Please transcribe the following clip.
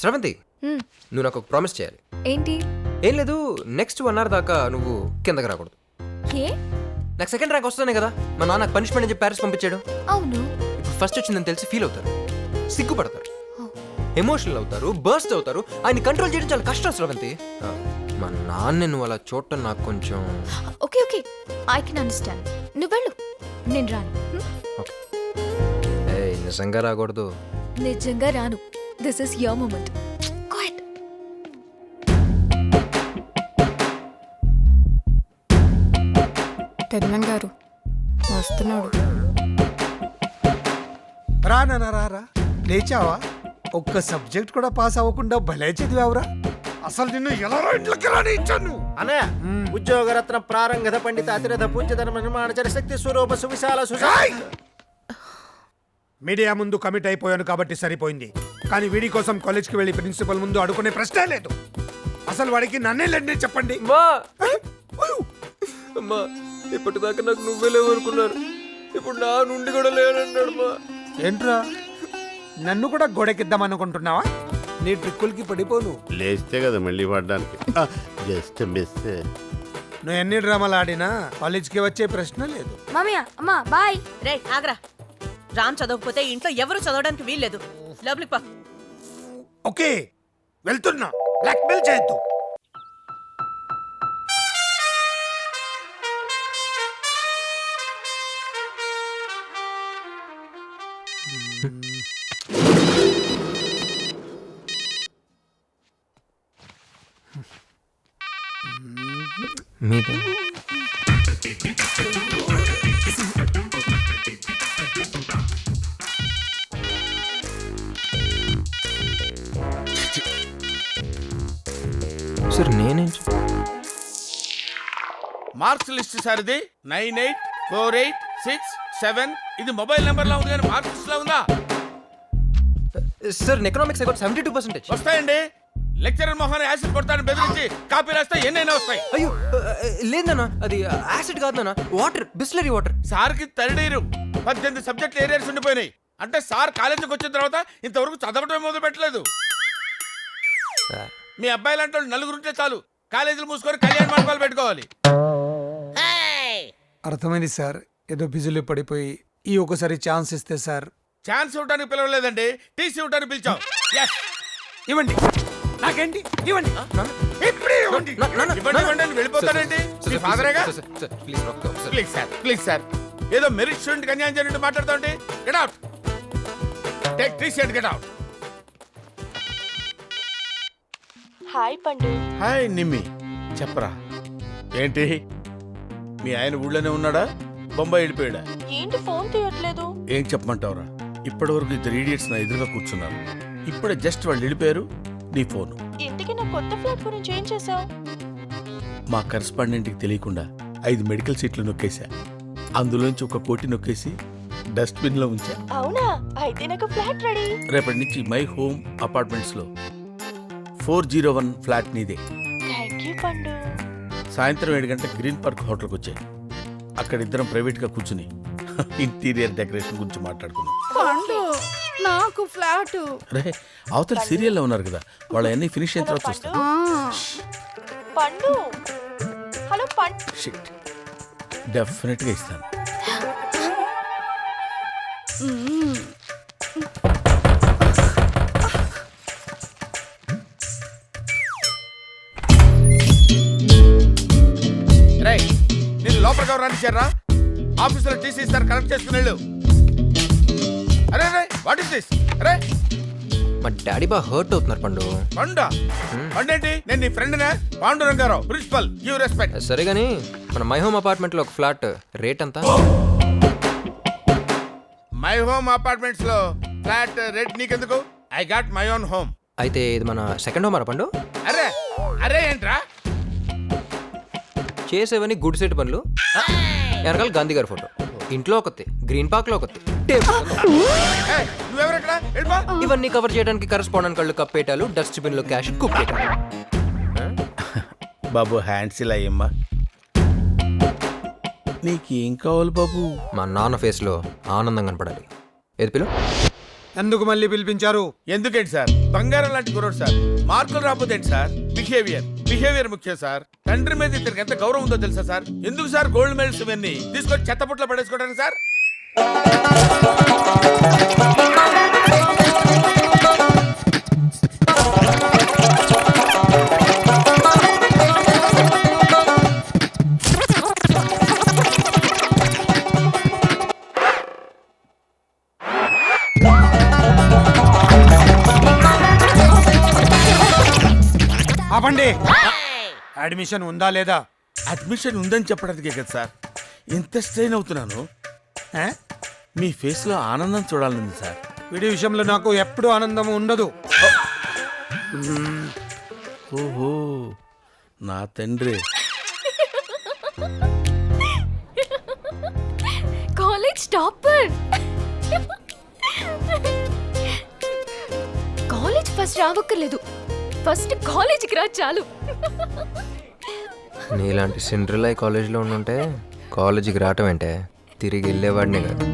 శ్రవంతి, నువ్వు నాకు ఒక ప్రామిస్ చేయాలి. ఏంటి? ఏం లేదు, నెక్స్ట్ 1 hour దాకా నువ్వు కిందకి రాకూడదు. ఏ? నాకు సెకండ్ ర్యాంక్ వస్తానే కదా మా నాన్న పనిష్మెంట్ అని చెప్పి ప్యారిస్ పంపించాడు. అవును. ఇప్పుడు ఫస్ట్ వచ్చిందని తెలిసి ఫీల్ అవుతారు, సిగ్గుపడతారు, ఎమోషనల్ అవుతారు, బర్స్ట్ అవుతారు. ఆయన కంట్రోల్ చేయడం చాలా కష్టం శ్రవంతి. మా నాన్న నువ్వు అలా చూడటం నాకు కొంచెం okay okay, I can understand. నువ్వు వెళ్ళు, నేను రాను. ఓకే. ఏయ్, నిజంగా రాకూడదు. నిజంగా రాను. This is your moment. Quiet. పెద్దమన్ గారు వస్తున్నాడు. రా నాన్న రా. లేచావా? ఒక్క సబ్జెక్ట్ కూడా పాస్ అవ్వకుండా భలే చదివావురా. అసలు నిన్ను ఎలా ఇంట్లోకి రానిచ్చాను? అనయ ఉద్యోగరత్న ప్రారంగధ పండిత అతిరథ పూజ్యధర్మ నిర్మాణ శక్తి స్వరూప సువిశాల మీడియా ముందు కమిట్ అయిపోయాను కాబట్టి సరిపోయింది. కానీ వీడి కోసం కాలేజ్కి వెళ్ళి ప్రిన్సిపల్ ముందు అడుగునే ప్రశ్నే లేదు. అసలు వాడికి నన్నే లేండి చెప్పండి. అమ్మా, ఇప్పటిదాకా నాకు నువ్వే లేవనుకున్నారు, ఇప్పుడు నా నుండి కూడా లేనన్నాడు. మా ఏంట్రా, నన్ను కూడా గోడెకిద్దాం అనుకుంటున్నావా? నీ ట్రిక్కులకి పడిపోను. లేస్తే కదా మళ్ళీ పడ్డానికి. Just miss. నువ్వు ఎన్ని డ్రామాలు ఆడినా కాలేజ్కి వచ్చే ప్రశ్న లేదు. మామయ్య, అమ్మా బాయ్. రే ఆగ్రా, రామ్ చదవకపోతే ఇంట్లో ఎవరు చదవడానికి వీల్లేదు. లోపలికి పా. ఓకే, వెళ్తున్నా. బ్లాక్మెయిల్ చేయొద్దు. మీద సార్ నేనేం మార్క్స్ లిస్ట్ సార్ ఇది 984867. ఇది మొబైల్ నెంబర్ లా ఉంది కానీ మార్క్స్ లిస్ట్ లా ఉందా? Sir economics 72%. వస్తాయండి. లెక్చరర్ మొహాన్ని యాసిడ్ కొడతాను బెదిరించి కాపీ రాస్తే ఎన్నైనా వస్తాయి. అయ్యో లేదన్నా, అది యాసిడ్ కాదన్నా, వాటర్, బిస్లరీ వాటర్. సార్కి తరడీరు 18 సబ్జెక్టులు ఏరియాస్ ఉండిపోయినాయి. అంటే సార్ కాలేజీకి వచ్చిన తర్వాత ఇంతవరకు చదవటం మొదలు పెట్టలేదు. మీ అబ్బాయి లాంటి వాళ్ళు నలుగురుంటే చాలు, కాలేజీలు మూసుకొని కళ్యాణ మండపాలు పెట్టుకోవాలి. అర్థమైంది సార్, ఏదో బిజీలో పడిపోయి ఈ ఒకసారి ఛాన్స్ ఇస్తే సార్. ఛాన్స్ ఇవ్వడానికి పిలవలేదండి, టీసీ ఇవ్వడానికి పిలిచాం. ఇవ్వండి, నాకేంటి ఇవ్వండి. ఇప్పుడే ఇవ్వండి. ఇవ్వండి అని వెళ్ళిపోతానండి. మీ ఫాదరేగా. Please please sir, please sir. ఏదో మెరిట్ స్టూడెంట్ అన్యాయం జరిగినట్టు మాట్లాడుతాండి. Get out. Take TC and get out. Hi Pandu. Hi Nimmi, చెప్పరా ఏంటి? మీ ఆయన ఊళ్ళోనే ఉన్నాడా, బొంబాయి వెళ్ళిపోయాడా? ఏంటి ఫోన్ తీయట్లేదు? ఏం చెప్పమంటావురా, ఇప్పటి వరకు 2 idiots నా ఎదురుగా కూర్చున్నారు. ఇప్పుడే జస్ట్ వాళ్ళు వెళ్ళిపోయారు. నీ ఫోన్. ఇంతకీ నా కొత్త ఫ్లాట్ గురించి ఏం చేసావు? మా కరెస్పాండెంట్కి తెలియకుండా 5 మెడికల్ సీట్లు నొక్కేశా. అందులోంచి 1 కోటి నొక్కేసి డస్ట్బిన్ లో ఉంచా. అవునా? అయితే నాకు ఫ్లాట్ రెడీ. రేపటి నుంచి మై హోమ్ అపార్ట్మెంట్స్ లో 401 ఫ్లాట్ నీదే. థ్యాంక్ యూ పండు. సాయంత్రం 7 గంటలకు గ్రీన్ పార్క్ హోటల్కి వచ్చాయి. అక్కడ ఇద్దరం ప్రైవేట్ గా కూర్చుని ఇంటీరియర్ డెకరేషన్ గురించి మాట్లాడుకున్నాం. నాకు ఫ్లాట్. రే, అవతల సీరియల్లో ఉన్నారు కదా, వాళ్ళు అన్ని ఫినిష్ అయిన తర్వాత చూస్తారు. పండు, హలో పండు. షిట్, డెఫినెట్ గా ఇస్తాను. నేను లోపలికి ఎవరు రానిచ్చారా? ఆఫీసులో టీసీ ఇస్తారు, కరెక్ట్ చేసుకుని వెళ్ళు. అరే రే, వాట్ ఇస్ దిస్? అరే, మా డాడీ బాగా హర్ట్ అవుతున్నారు పండు. పండా? పండేంటి? నేను నీ ఫ్రెండ్నే, పాండురంగారావు, ప్రిన్సిపల్. Give respect. సరే గానీ మన మై హోమ్ అపార్ట్మెంట్ లో ఒక ఫ్లాట్ రేట్ ఎంత? మై హోమ్ అపార్ట్మెంట్స్ లో ఫ్లాట్ రేట్ నీకెందుకు? I got my own home. అయితే ఇది మన సెకండ్ హోమ్ పండు. అరే అరే ఏంట్రా చేసేవని గుడ్ సెట్ పనులు. వెనకాల గాంధీ గారి ఫోటో, ఇంట్లో ఒకటి, గ్రీన్ పార్క్ లో ఒకటి, నువ్వెవరెక్కడ? ఇవన్నీ కవర్ చేయడానికి కరెస్పాండెంట్ కళ్ళు కప్పేటాలు, డస్ట్బిన్ లో క్యాష్ కుప్పేటాలు. బాబు హ్యాండ్స్ ఇలా అయ్యమ్మా. నీకేం కావాలి బాబు? మా నాన్న ఫేస్ లో ఆనందం కనపడాలి. ఏది పిలు? ఎందుకు మళ్ళీ పిలిపించారు? ఎందుకేంటి సార్, బంగారం లాంటి కుర్రోడు సార్, మార్కులు రాకపోతే ఏంటి సార్, బిహేవియర్ ముఖ్యం సార్. తండ్రి మీద ఇతనికి ఎంత గౌరవం ఉందో తెలుసా సార్? ఎందుకు సార్ గోల్డ్ మెడల్స్ ఇవన్నీ తీసుకొని చెత్తపుట్లో పడేసుకోవడానికి సార్? ఆపండి. అడ్మిషన్ ఉందా లేదా? అడ్మిషన్ ఉందని చెప్పడానికే కదా సార్ ఇంత స్ట్రెయిన్ అవుతున్నాను. ఏ? మీ ఫేస్ లో ఆనందం చూడాలని సార్. వీడి విషయంలో నాకు ఎప్పుడూ ఆనందం ఉండదు. ఓహో, నా తండ్రి. College topper. కాలేజ్ ఫస్ట్ రావక్కర్లేదు, ఫస్ట్ కాలేజీకి రా చాలు. నీలాంటి సిండ్రిలై కాలేజీలో ఉండుంటే కాలేజీకి రావటం అంటే తిరిగి వెళ్ళేవాడినే కాదు.